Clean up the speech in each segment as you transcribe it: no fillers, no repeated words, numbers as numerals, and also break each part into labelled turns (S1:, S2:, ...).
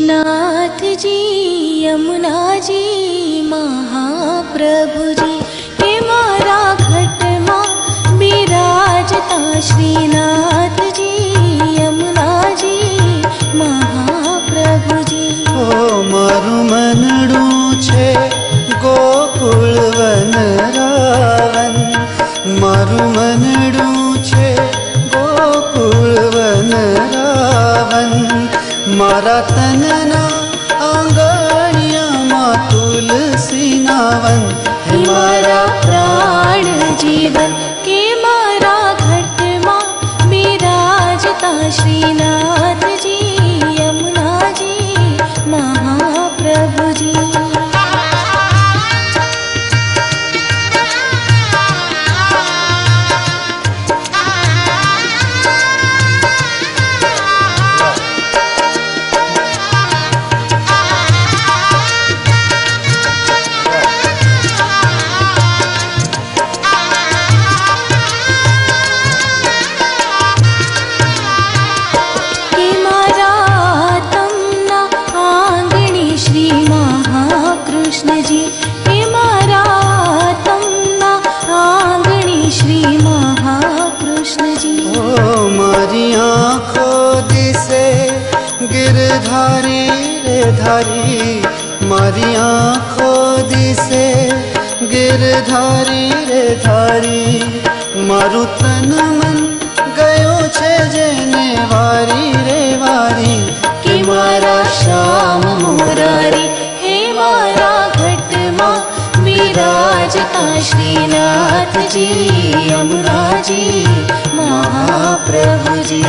S1: नाथ जी यमुना जी महाप्रभु जी हे मारा घट मां बिराजता श्रीनाथ जी यमुना जी महाप्रभु जी।
S2: ओ मारू मनडू छे गोकुल वन रावन, मारू मनडू छे गोकुल वन रावन, मारा तनना आंगणिया मां तुलसी नावन,
S1: हे मारा प्राण जीवन के मारा घट मां बिराजता श्रीनाथ जी यमुना जी महाप्रभु जी।
S2: गिरधारी रे धारी, मारी आँखों दिसे गिरधारी रे धारी, मारू तन मन गयो छे जेने वारी रे वारी,
S1: कि मारा श्याम मुरारी हे मारा घट मां विराजता श्रीनाथ जी यमुना जी महाप्रभु जी।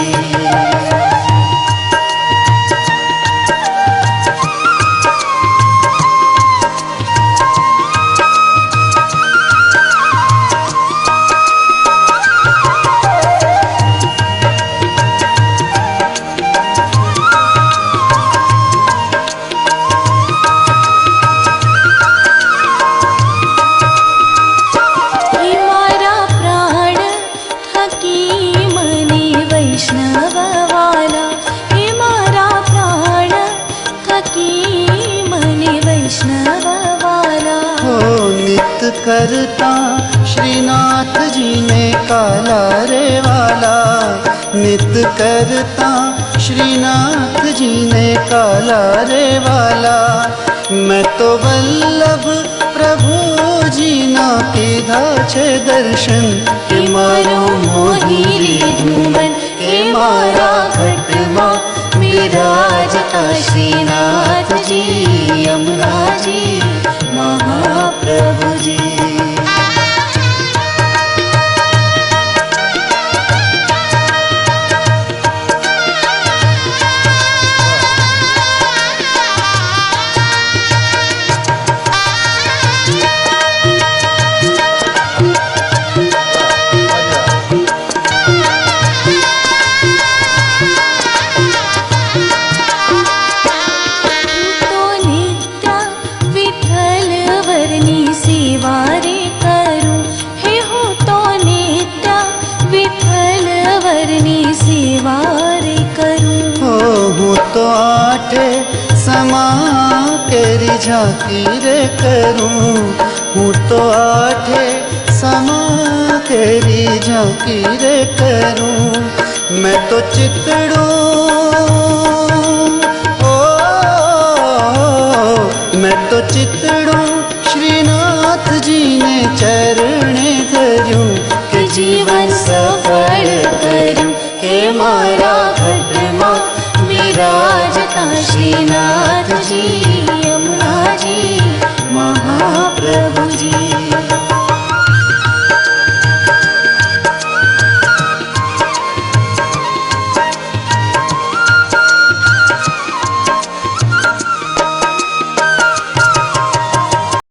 S2: करता श्रीनाथ जी ने काला रे वाला, नित करता श्रीनाथ जी ने काला रे वाला, मैं तो वल्लभ प्रभु जी ना कीधा छे दर्शन,
S1: हे मारो मोही लीधुं मन हे मारा घट मां विराजता श्रीनाथ जी यमुना जी महाप्रभु जी।
S2: तो आठे समा केरी झांकी रे करूं, हूँ तो आठे समा केरी झांकी रे करूं, मैं तो चितड़ू मैं तो चितड़ू श्रीनाथ जी ने चरणे धर्यूं, के जीवन